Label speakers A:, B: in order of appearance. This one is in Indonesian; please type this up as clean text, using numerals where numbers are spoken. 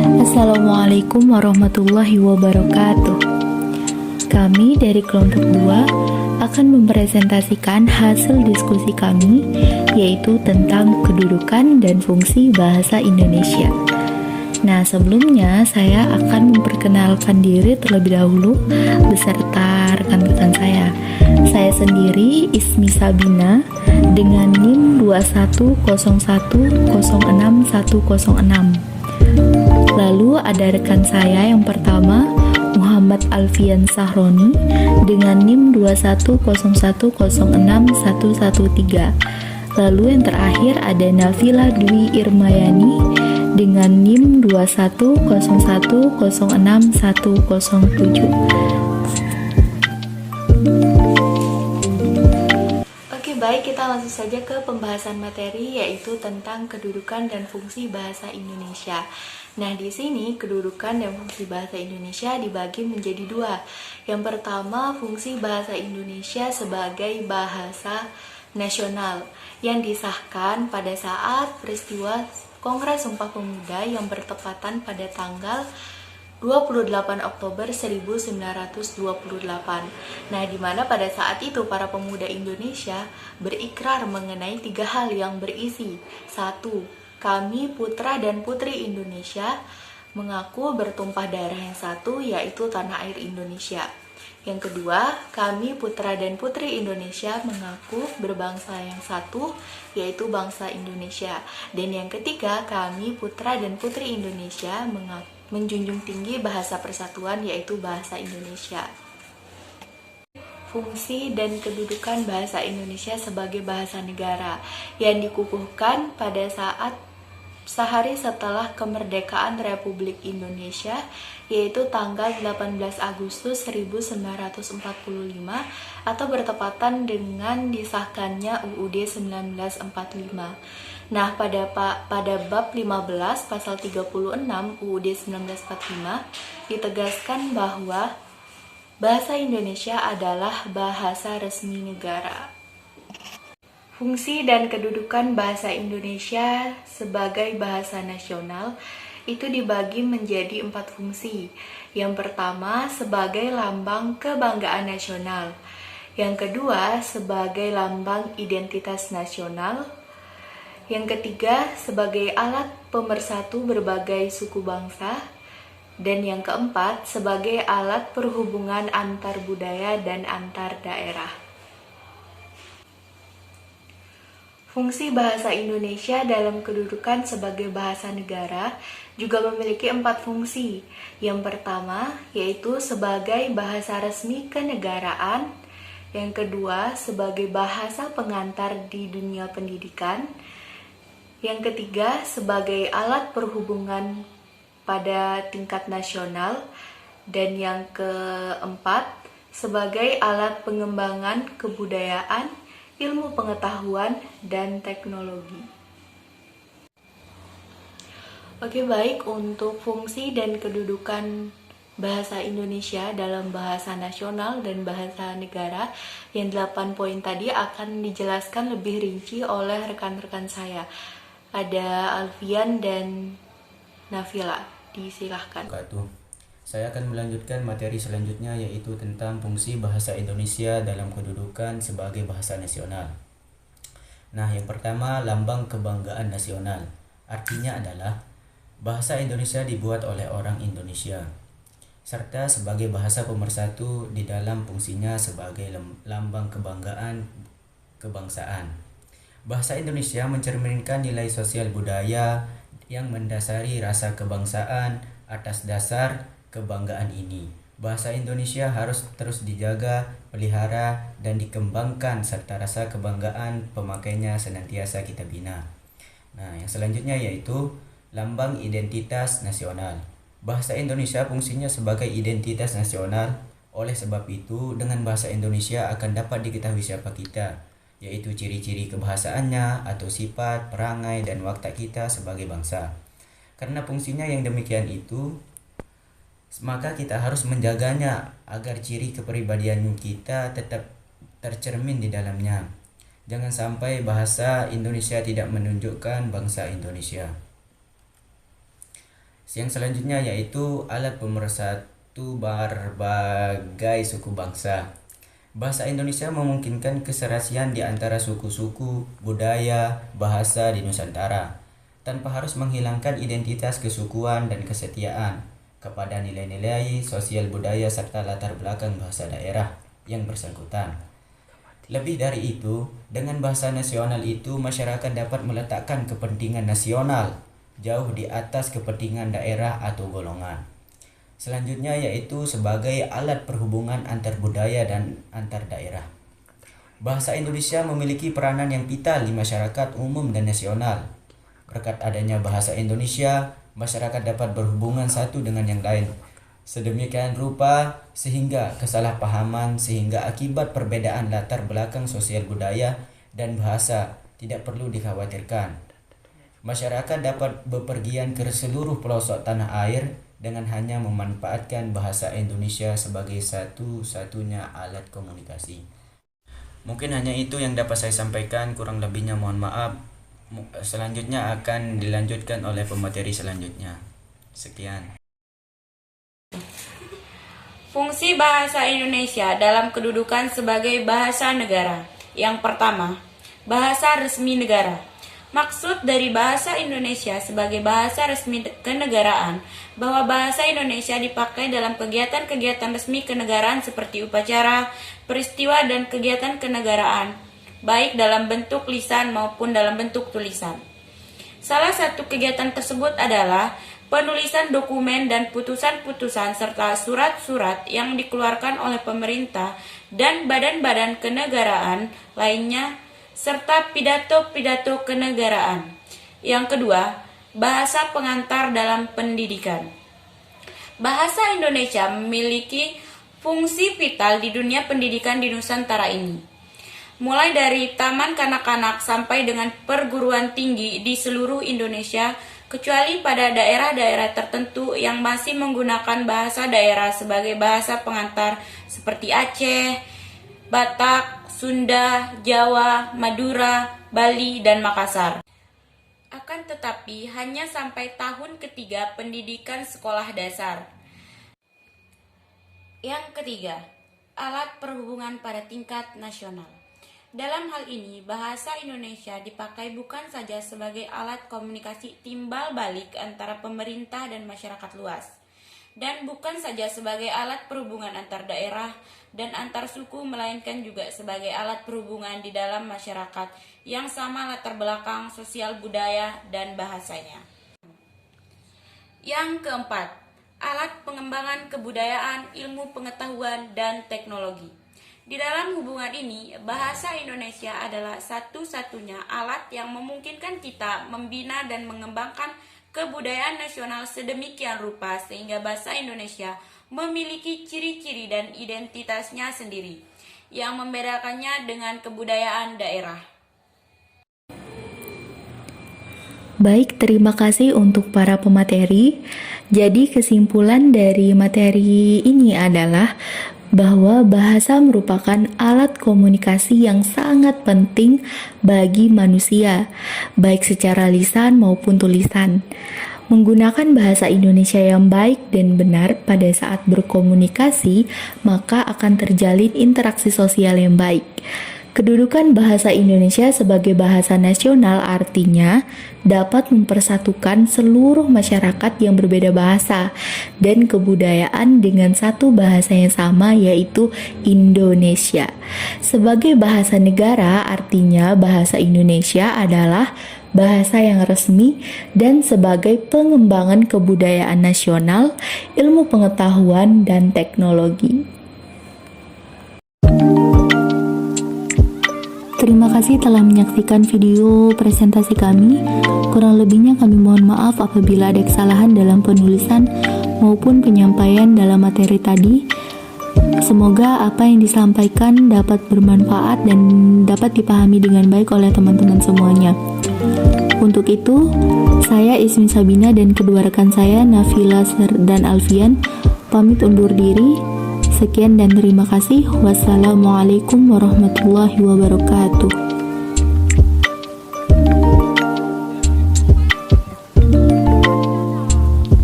A: Assalamualaikum warahmatullahi wabarakatuh. Kami dari kelompok 2 akan mempresentasikan hasil diskusi kami, yaitu tentang kedudukan dan fungsi bahasa Indonesia. Nah, sebelumnya saya akan memperkenalkan diri terlebih dahulu beserta rekan-rekan saya. Saya sendiri Ismi Sabina dengan NIM 2101061106. Lalu ada rekan saya yang pertama, Muhammad Alfian Sahroni dengan NIM 2101061113. Lalu yang terakhir ada Nafila Dwi Irmayani dengan NIM 2101061107. Baik, kita langsung saja ke pembahasan materi, yaitu tentang kedudukan dan fungsi bahasa Indonesia. Nah, di sini kedudukan dan fungsi bahasa Indonesia dibagi menjadi dua. Yang pertama, fungsi bahasa Indonesia sebagai bahasa nasional yang disahkan pada saat peristiwa Kongres Sumpah Pemuda yang bertepatan pada tanggal 28 Oktober 1928. Nah, di mana pada saat itu para pemuda Indonesia berikrar mengenai 3 hal yang berisi. 1. Kami putra dan putri Indonesia mengaku bertumpah darah yang satu, yaitu tanah air Indonesia. Yang kedua, kami putra dan putri Indonesia mengaku berbangsa yang satu, yaitu bangsa Indonesia. Dan yang ketiga, kami putra dan putri Indonesia menjunjung tinggi bahasa persatuan, yaitu bahasa Indonesia. Fungsi dan kedudukan bahasa Indonesia sebagai bahasa negara yang dikukuhkan pada saat sehari setelah kemerdekaan Republik Indonesia, yaitu tanggal 18 Agustus 1945 atau bertepatan dengan disahkannya UUD 1945. Nah, pada bab 15 pasal 36 UUD 1945 ditegaskan bahwa bahasa Indonesia adalah bahasa resmi negara. Fungsi dan kedudukan bahasa Indonesia sebagai bahasa nasional itu dibagi menjadi 4 fungsi. Yang pertama, sebagai lambang kebanggaan nasional. Yang kedua, sebagai lambang identitas nasional. Yang ketiga, sebagai alat pemersatu berbagai suku bangsa. Dan yang keempat, sebagai alat perhubungan antar budaya dan antar daerah. Fungsi bahasa Indonesia dalam kedudukan sebagai bahasa negara juga memiliki 4 fungsi. Yang pertama, yaitu sebagai bahasa resmi kenegaraan. Yang kedua, sebagai bahasa pengantar di dunia pendidikan. Yang ketiga, sebagai alat perhubungan pada tingkat nasional. Dan yang keempat, sebagai alat pengembangan kebudayaan, ilmu pengetahuan, dan teknologi. Oke, baik, untuk fungsi dan kedudukan bahasa Indonesia dalam bahasa nasional dan bahasa negara, yang 8 poin tadi akan dijelaskan lebih rinci oleh rekan-rekan saya. Ada Alfian dan Nafila, disilahkan.
B: Saya akan melanjutkan materi selanjutnya, yaitu tentang fungsi bahasa Indonesia dalam kedudukan sebagai bahasa nasional. Nah, yang pertama, lambang kebanggaan nasional. Artinya adalah bahasa Indonesia dibuat oleh orang Indonesia, serta sebagai bahasa pemersatu di dalam fungsinya sebagai lambang kebanggaan kebangsaan. Bahasa Indonesia mencerminkan nilai sosial budaya yang mendasari rasa kebangsaan. Atas dasar kebanggaan ini, bahasa Indonesia harus terus dijaga, pelihara, dan dikembangkan, serta rasa kebanggaan pemakainya senantiasa kita bina. Nah, yang selanjutnya yaitu lambang identitas nasional. Bahasa Indonesia fungsinya sebagai identitas nasional. Oleh sebab itu, dengan bahasa Indonesia akan dapat diketahui siapa kita, yaitu ciri-ciri kebahasaannya atau sifat, perangai, dan watak kita sebagai bangsa. Karena fungsinya yang demikian itu, maka kita harus menjaganya agar ciri kepribadian kita tetap tercermin di dalamnya. Jangan sampai bahasa Indonesia tidak menunjukkan bangsa Indonesia. Yang selanjutnya yaitu alat pemersatu berbagai suku bangsa. Bahasa Indonesia memungkinkan keserasian di antara suku-suku, budaya, bahasa di Nusantara, tanpa harus menghilangkan identitas kesukuan dan kesetiaan kepada nilai-nilai sosial budaya serta latar belakang bahasa daerah yang bersangkutan. Lebih dari itu, dengan bahasa nasional itu masyarakat dapat meletakkan kepentingan nasional jauh di atas kepentingan daerah atau golongan. Selanjutnya yaitu sebagai alat perhubungan antar budaya dan antar daerah. Bahasa Indonesia memiliki peranan yang vital di masyarakat umum dan nasional. Berkat adanya bahasa Indonesia, masyarakat dapat berhubungan satu dengan yang lain. Sedemikian rupa sehingga kesalahpahaman sehingga akibat perbedaan latar belakang sosial budaya dan bahasa tidak perlu dikhawatirkan. Masyarakat dapat bepergian ke seluruh pelosok tanah air dengan hanya memanfaatkan bahasa Indonesia sebagai satu-satunya alat komunikasi. Mungkin hanya itu yang dapat saya sampaikan, kurang lebihnya mohon maaf. Selanjutnya akan dilanjutkan oleh pemateri selanjutnya. Sekian.
C: Fungsi bahasa Indonesia dalam kedudukan sebagai bahasa negara. Yang pertama, bahasa resmi negara. Maksud dari bahasa Indonesia sebagai bahasa resmi kenegaraan bahwa bahasa Indonesia dipakai dalam kegiatan-kegiatan resmi kenegaraan seperti upacara, peristiwa, dan kegiatan kenegaraan, baik dalam bentuk lisan maupun dalam bentuk tulisan. Salah satu kegiatan tersebut adalah penulisan dokumen dan putusan-putusan serta surat-surat yang dikeluarkan oleh pemerintah dan badan-badan kenegaraan lainnya serta pidato-pidato kenegaraan. Yang kedua, bahasa pengantar dalam pendidikan. Bahasa Indonesia memiliki fungsi vital di dunia pendidikan di Nusantara ini. Mulai dari taman kanak-kanak sampai dengan perguruan tinggi di seluruh Indonesia, kecuali pada daerah-daerah tertentu yang masih menggunakan bahasa daerah sebagai bahasa pengantar seperti Aceh, Batak, Sunda, Jawa, Madura, Bali, dan Makassar. Akan tetapi hanya sampai tahun ketiga pendidikan sekolah dasar. Yang ketiga, alat perhubungan pada tingkat nasional. Dalam hal ini, bahasa Indonesia dipakai bukan saja sebagai alat komunikasi timbal balik antara pemerintah dan masyarakat luas, dan bukan saja sebagai alat perhubungan antar daerah dan antar suku, melainkan juga sebagai alat perhubungan di dalam masyarakat yang sama latar belakang sosial budaya dan bahasanya. Yang keempat, alat pengembangan kebudayaan, ilmu pengetahuan, dan teknologi. Di dalam hubungan ini, bahasa Indonesia adalah satu-satunya alat yang memungkinkan kita membina dan mengembangkan kebudayaan nasional sedemikian rupa sehingga bahasa Indonesia memiliki ciri-ciri dan identitasnya sendiri yang membedakannya dengan kebudayaan daerah.
A: Baik, terima kasih untuk para pemateri. Jadi kesimpulan dari materi ini adalah bahwa bahasa merupakan alat komunikasi yang sangat penting bagi manusia, baik secara lisan maupun tulisan. Menggunakan bahasa Indonesia yang baik dan benar pada saat berkomunikasi, maka akan terjalin interaksi sosial yang baik. Kedudukan bahasa Indonesia sebagai bahasa nasional artinya dapat mempersatukan seluruh masyarakat yang berbeda bahasa dan kebudayaan dengan satu bahasa yang sama, yaitu Indonesia. Sebagai bahasa negara artinya bahasa Indonesia adalah bahasa yang resmi dan sebagai pengembangan kebudayaan nasional, ilmu pengetahuan, dan teknologi. Terima kasih telah menyaksikan video presentasi kami. Kurang lebihnya kami mohon maaf apabila ada kesalahan dalam penulisan maupun penyampaian dalam materi tadi. Semoga apa yang disampaikan dapat bermanfaat dan dapat dipahami dengan baik oleh teman-teman semuanya. Untuk itu, saya Ismin Sabina dan kedua rekan saya Nafila dan Alfian pamit undur diri. Sekian dan terima kasih. Wassalamualaikum warahmatullahi wabarakatuh.